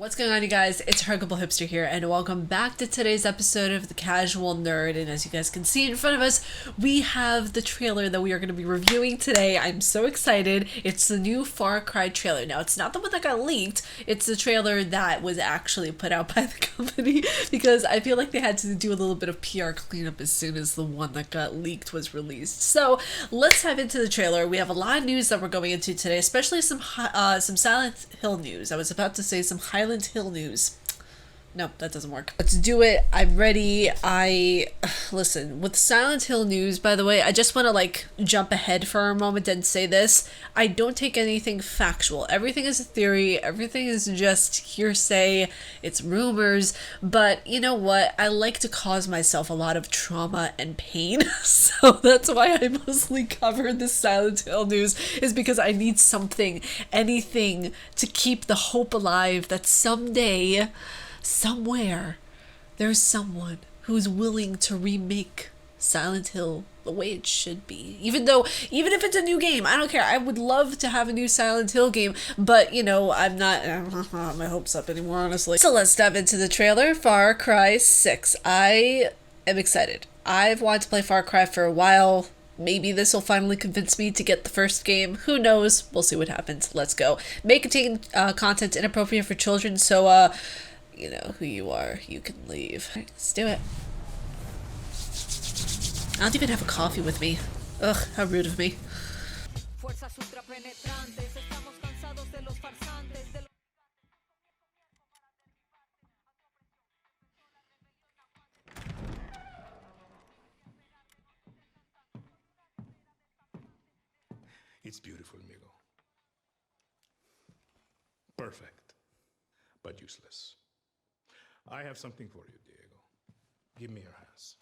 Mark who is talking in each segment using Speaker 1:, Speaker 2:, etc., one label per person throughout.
Speaker 1: What's going on, you guys? It's Huggable Hipster here, and welcome back to today's episode of The Casual Nerd. And as you guys can see in front of us, we have the trailer that we are going to be reviewing today. I'm so excited. It's the new Far Cry trailer. Now, it's not the one that got leaked. It's the trailer that was actually put out by the company, because I feel like they had to do a little bit of PR cleanup as soon as the one that got leaked was released. So let's dive into the trailer. We have a lot of news that we're going into today, especially some Silent Hill news. I was about to say some Highland Hill news. No, that doesn't work. Let's do it. I'm ready. Listen, with Silent Hill news, by the way, I just want to jump ahead for a moment and say this. I don't take anything factual. Everything is a theory. Everything is just hearsay. It's rumors. But you know what? I like to cause myself a lot of trauma and pain. So that's why I mostly cover the Silent Hill news, is because I need something, anything to keep the hope alive that someday, somewhere, there's someone who's willing to remake Silent Hill the way it should be. Even if it's a new game, I don't care. I would love to have a new Silent Hill game, but I don't have my hopes up anymore, honestly. So let's dive into the trailer. Far Cry 6. I am excited. I've wanted to play Far Cry for a while. Maybe this will finally convince me to get the first game. Who knows? We'll see what happens. Let's go. May contain content inappropriate for children, so you know who you are. You can leave. All right, let's do it. I don't even have a coffee with me. Ugh, how rude of me.
Speaker 2: It's beautiful, amigo. Perfect, but useless. I have something for you, Diego. Give me your hands.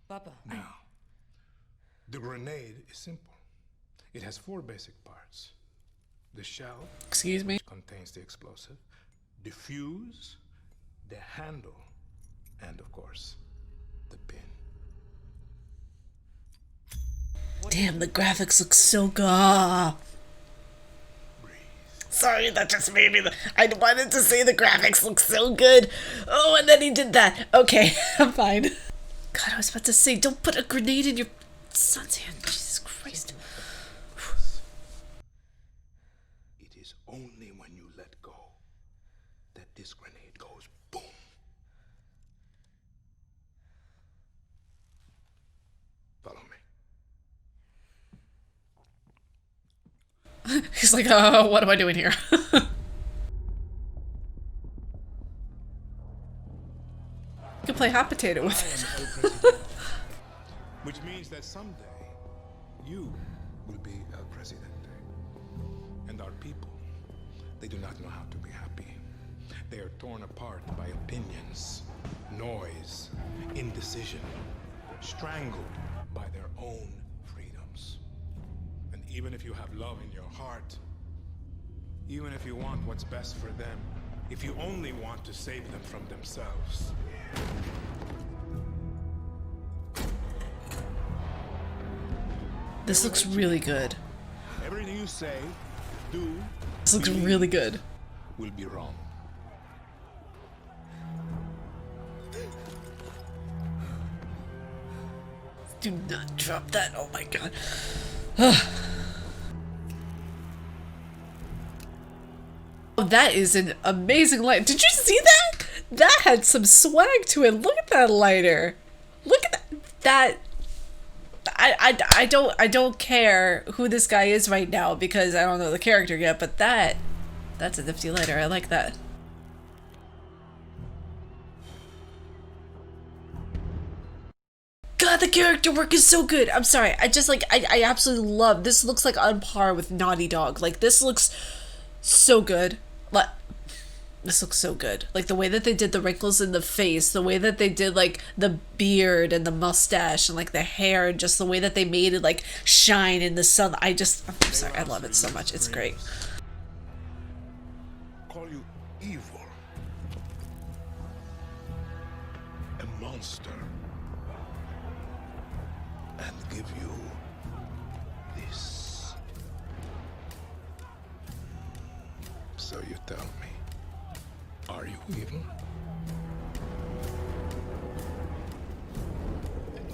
Speaker 3: Papa.
Speaker 2: Now, the grenade is simple. It has 4 basic parts. The shell,
Speaker 1: Excuse me?
Speaker 2: which contains the explosive, the fuse, the handle, and of course, the pin.
Speaker 1: Damn, the graphics look so good. Sorry, that just made me. I wanted to say the graphics look so good. Oh, and then he did that. Okay, I'm fine. God, I was about to say, don't put a grenade in your son's hand. Jesus Christ.
Speaker 2: It is only when you let go that this grenade goes boom. Follow me.
Speaker 1: He's like, oh, what am I doing here? You can play hot potato with it.
Speaker 2: I am El Presidente, which means that someday you will be El Presidente. And our people, they do not know how to be happy. They are torn apart by opinions, noise, indecision, strangled by their own freedoms. And even if you have love in your heart, even if you want what's best for them, if you only want to save them from themselves,
Speaker 1: This looks really good.
Speaker 2: everything you say, do,
Speaker 1: This looks
Speaker 2: believe
Speaker 1: really good.
Speaker 2: will be wrong.
Speaker 1: Do not drop that. Oh my god. Oh, that is an amazing light. Did you see that? That had some swag to it. Look at that lighter. Look at that. I don't care who this guy is right now because I don't know the character yet, but that's a nifty lighter. I like that. God, the character work is so good. I'm sorry. I absolutely love this. Looks like on par with Naughty Dog. Like, this looks so good. This looks so good. Like, the way that they did the wrinkles in the face, the way that they did, the beard and the mustache and, the hair, and just the way that they made it, shine in the sun. I'm sorry. I love it so much. It's great.
Speaker 2: Call you evil. A monster. And give you this. Tell me, are you evil?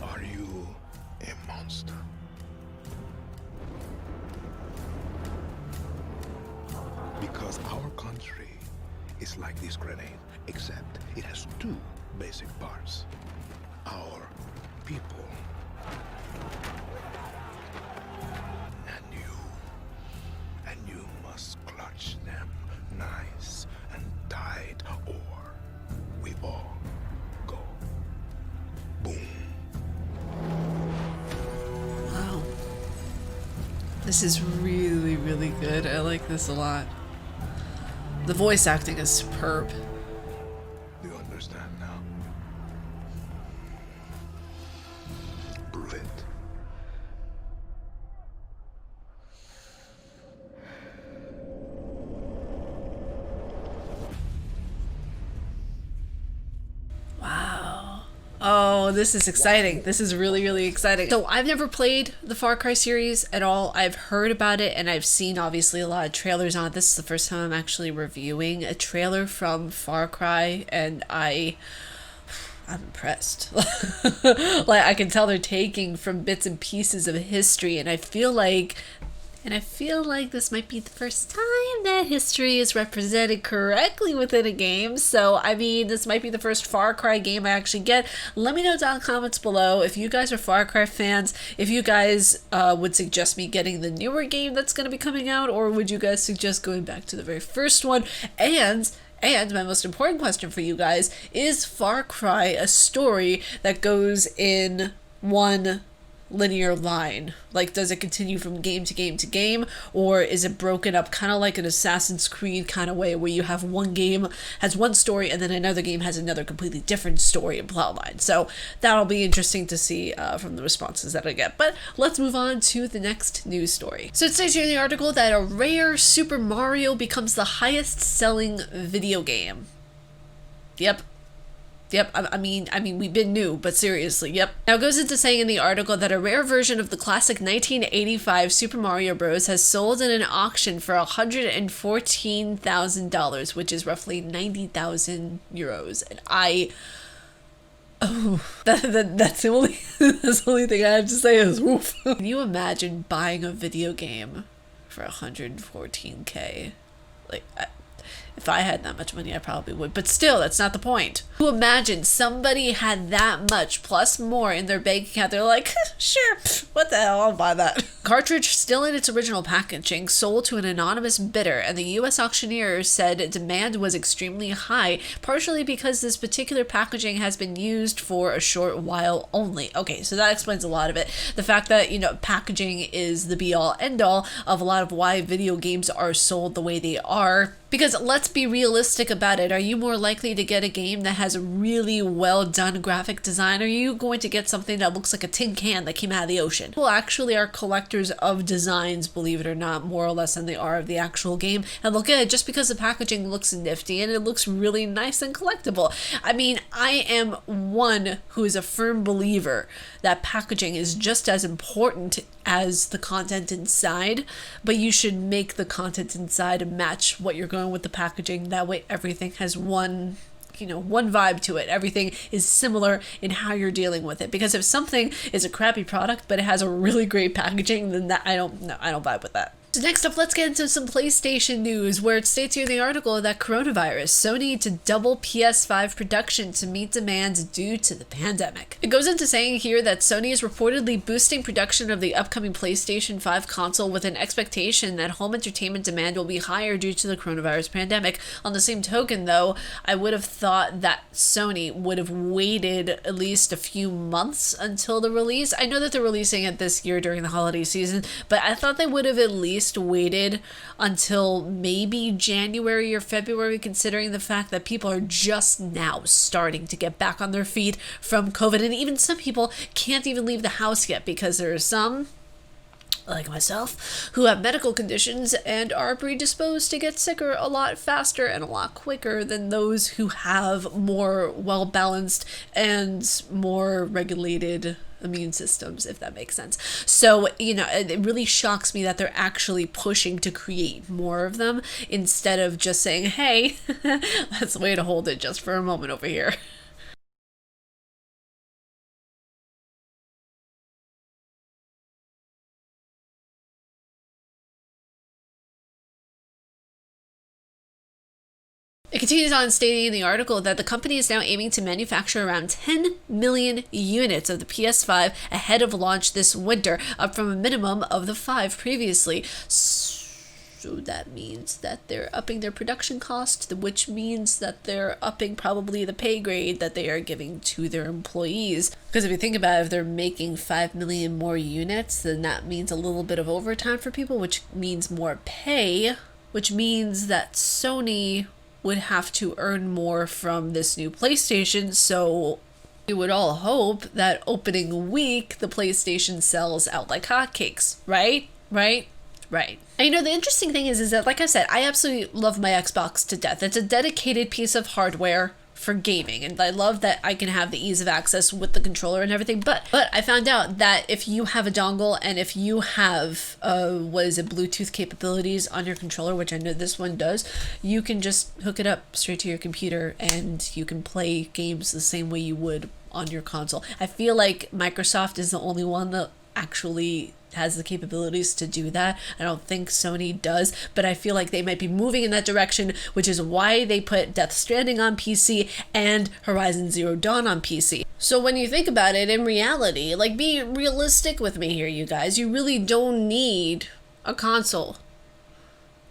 Speaker 2: Are you a monster? Because our country is like this grenade, except it has two basic parts. Our people and you must clutch them nice and tight, or we all go boom.
Speaker 1: Wow. This is really, really good. I like this a lot. The voice acting is superb.
Speaker 2: You understand now? Brilliant.
Speaker 1: Wow. Oh, this is exciting. This is really, really exciting. So I've never played the Far Cry series at all. I've heard about it and I've seen obviously a lot of trailers on it. This is the first time I'm actually reviewing a trailer from Far Cry, and I'm impressed. Like, I can tell they're taking from bits and pieces of history, and I feel like this might be the first time that history is represented correctly within a game. So, I mean, this might be the first Far Cry game I actually get. Let me know down in the comments below if you guys are Far Cry fans, if you guys would suggest me getting the newer game that's going to be coming out, or would you guys suggest going back to the very first one? And my most important question for you guys, is Far Cry a story that goes in one linear line? Like, does it continue from game to game to game, or is it broken up kind of like an Assassin's Creed kind of way, where you have one game has one story and then another game has another completely different story and plotline? So that'll be interesting to see from the responses that I get. But let's move on to the next news story. So it says here in the article that a rare Super Mario becomes the highest selling video game. Yep, I mean, we've been new, but seriously, yep. Now it goes into saying in the article that a rare version of the classic 1985 Super Mario Bros. Has sold in an auction for $114,000, which is roughly 90,000 euros. And that's the only thing I have to say is woof. Can you imagine buying a video game for 114K? Like, if I had that much money, I probably would. But still, that's not the point. You imagine somebody had that much plus more in their bank account. They're like, sure, what the hell, I'll buy that. Cartridge still in its original packaging, sold to an anonymous bidder, and the US auctioneer said demand was extremely high, partially because this particular packaging has been used for a short while only. Okay, so that explains a lot of it. The fact that, packaging is the be-all, end-all of a lot of why video games are sold the way they are. Because let's be realistic about it. Are you more likely to get a game that has a really well done graphic design? Or are you going to get something that looks like a tin can that came out of the ocean? People actually are collectors of designs, believe it or not, more or less than they are of the actual game. And look at it, just because the packaging looks nifty and it looks really nice and collectible. I mean, I am one who is a firm believer that packaging is just as important as the content inside, but you should make the content inside match what you're going with the packaging. That way everything has one vibe to it. Everything is similar in how you're dealing with it. Because if something is a crappy product but it has a really great packaging, then I don't vibe with that. So next up, let's get into some PlayStation news, where it states here in the article that coronavirus, Sony to double PS5 production to meet demand due to the pandemic. It goes into saying here that Sony is reportedly boosting production of the upcoming PlayStation 5 console with an expectation that home entertainment demand will be higher due to the coronavirus pandemic. On the same token, though, I would have thought that Sony would have waited at least a few months until the release. I know that they're releasing it this year during the holiday season, but I thought they would have at least waited until maybe January or February, considering the fact that people are just now starting to get back on their feet from COVID. And even some people can't even leave the house yet, because there are some, like myself, who have medical conditions and are predisposed to get sicker a lot faster and a lot quicker than those who have more well-balanced and more regulated immune systems, if that makes sense. So, you know, it really shocks me that they're actually pushing to create more of them instead of just saying, hey, let's wait to hold it just for a moment over here. It continues on stating in the article that the company is now aiming to manufacture around 10 million units of the PS5 ahead of launch this winter, up from a minimum of the 5 previously. So that means that they're upping their production cost, which means that they're upping probably the pay grade that they are giving to their employees. Because if you think about it, if they're making 5 million more units, then that means a little bit of overtime for people, which means more pay, which means that Sony would have to earn more from this new PlayStation. So we would all hope that opening week the PlayStation sells out like hotcakes, right? And you know, the interesting thing is that, like I said, I absolutely love my Xbox to death. It's a dedicated piece of hardware for gaming, and I love that I can have the ease of access with the controller and everything. But I found out that if you have a dongle and if you have Bluetooth capabilities on your controller, which I know this one does, you can just hook it up straight to your computer and you can play games the same way you would on your console. I feel like Microsoft is the only one that actually has the capabilities to do that. I don't think Sony does, but I feel like they might be moving in that direction, which is why they put Death Stranding on PC and Horizon Zero Dawn on PC. So when you think about it, in reality, like, be realistic with me here, you guys. You really don't need a console.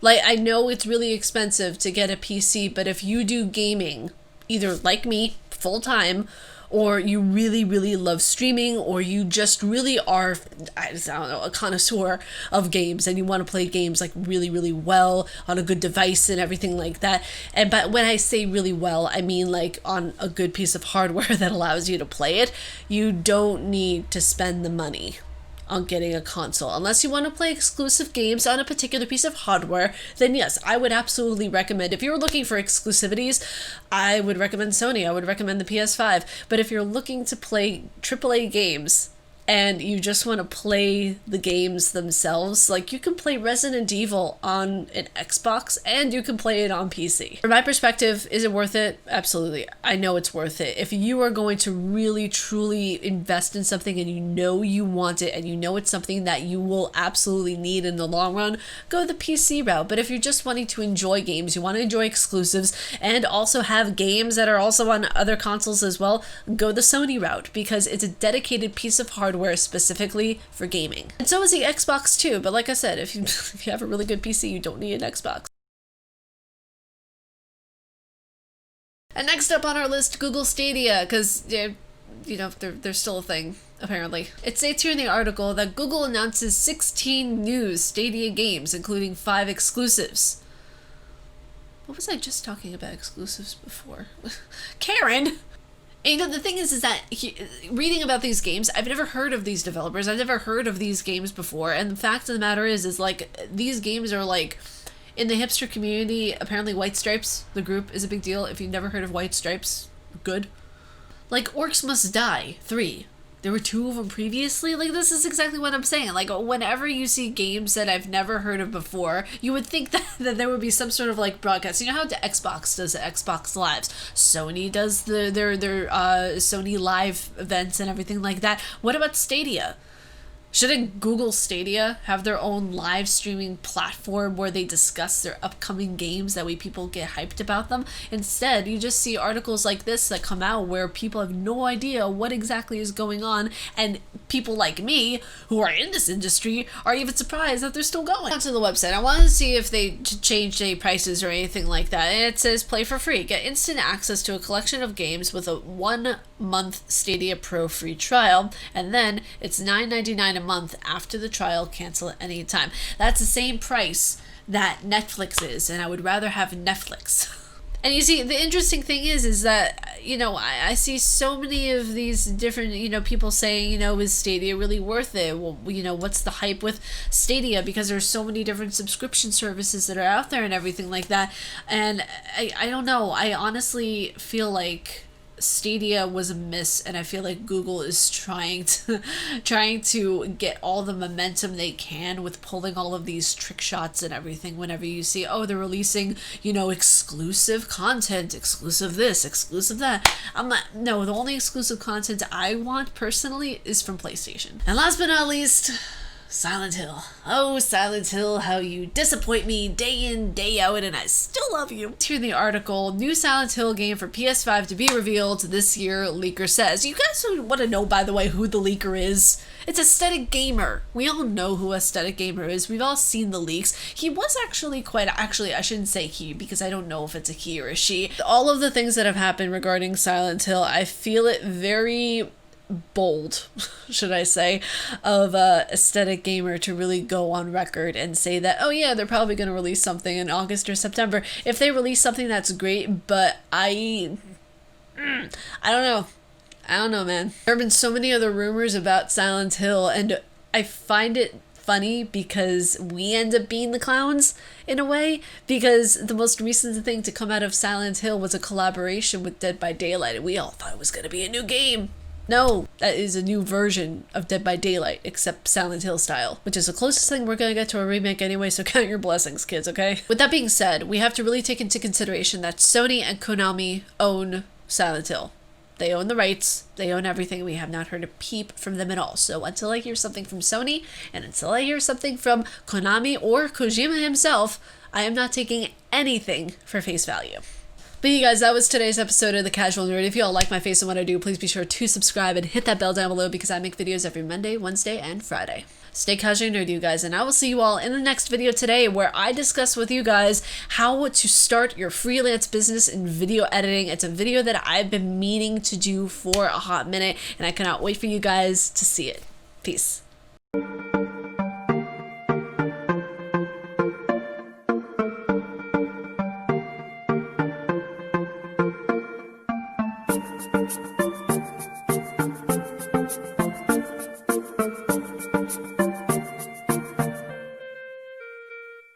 Speaker 1: Like, I know it's really expensive to get a PC, but if you do gaming, either like me, full time, or you really, really love streaming, or you just really are, I don't know, a connoisseur of games and you want to play games like really, really well on a good device and everything like that. But when I say really well, I mean like on a good piece of hardware that allows you to play it. You don't need to spend the money on getting a console. Unless you want to play exclusive games on a particular piece of hardware, then yes, I would absolutely recommend, if you were looking for exclusivities, I would recommend Sony, I would recommend the PS5. But if you're looking to play AAA games and you just want to play the games themselves, like, you can play Resident Evil on an Xbox and you can play it on PC. From my perspective, is it worth it? Absolutely. I know it's worth it. If you are going to really truly invest in something and you know you want it and you know it's something that you will absolutely need in the long run, go the PC route. But if you're just wanting to enjoy games, you want to enjoy exclusives and also have games that are also on other consoles as well, go the Sony route, because it's a dedicated piece of hardware specifically for gaming. And so is the Xbox too, but like I said, if you have a really good PC, you don't need an Xbox. And next up on our list, Google Stadia, because you know, they're still a thing, apparently. It states here in the article that Google announces 16 new Stadia games, including 5 exclusives. What was I just talking about exclusives before? Karen! And, you know, the thing is that reading about these games, I've never heard of these developers. I've never heard of these games before. And the fact of the matter is like, these games are like, in the hipster community, apparently White Stripes, the group, is a big deal. If you've never heard of White Stripes, good. Like, Orcs Must Die 3. There were 2 of them previously. Like, this is exactly what I'm saying. Like, whenever you see games that I've never heard of before, you would think that there would be some sort of like broadcast. You know how the Xbox does the Xbox Lives, Sony does their Sony Live events and everything like that. What about Stadia? Shouldn't Google Stadia have their own live streaming platform where they discuss their upcoming games? That way people get hyped about them. Instead, you just see articles like this that come out where people have no idea what exactly is going on, and people like me, who are in this industry, are even surprised that they're still going. Onto the website, I wanted to see if they changed any prices or anything like that, and it says play for free. Get instant access to a collection of games with a 1-month Stadia Pro free trial, and then it's $9.99 a month after the trial. Cancel at any time. That's the same price that Netflix is, and I would rather have Netflix. And you see, the interesting thing is that, you know, I see so many of these different, you know, people saying, you know, is Stadia really worth it? Well, you know, what's the hype with Stadia? Because there's so many different subscription services that are out there and everything like that. And I don't know. I honestly feel like Stadia was a miss, and I feel like Google is trying to trying to get all the momentum they can with pulling all of these trick shots and everything. Whenever you see, oh, they're releasing, exclusive content, exclusive this, exclusive that, I'm like, no, the only exclusive content I want personally is from PlayStation. And last but not least, Silent Hill. Oh, Silent Hill, how you disappoint me day in, day out, and I still love you. Here in the article, new Silent Hill game for PS5 to be revealed this year, leaker says. You guys want to know, by the way, who the leaker is? It's Aesthetic Gamer. We all know who Aesthetic Gamer is. We've all seen the leaks. He was actually I shouldn't say he, because I don't know if it's a he or a she. All of the things that have happened regarding Silent Hill, I feel it very bold, should I say, of Aesthetic Gamer to really go on record and say that, oh yeah, they're probably going to release something in August or September. If they release something, that's great, but I don't know. I don't know, man. There have been so many other rumors about Silent Hill, and I find it funny because we end up being the clowns in a way, because the most recent thing to come out of Silent Hill was a collaboration with Dead by Daylight, and we all thought it was going to be a new game. No, that is a new version of Dead by Daylight, except Silent Hill style, which is the closest thing we're going to get to a remake anyway, so count your blessings, kids, okay? With that being said, we have to really take into consideration that Sony and Konami own Silent Hill. They own the rights, they own everything. We have not heard a peep from them at all. So until I hear something from Sony, and until I hear something from Konami or Kojima himself, I am not taking anything for face value. But you guys, that was today's episode of The Casual Nerd. If you all like my face and what I do, please be sure to subscribe and hit that bell down below, because I make videos every Monday, Wednesday, and Friday. Stay casual nerd, you guys, and I will see you all in the next video today, where I discuss with you guys how to start your freelance business in video editing. It's a video that I've been meaning to do for a hot minute, and I cannot wait for you guys to see it. Peace.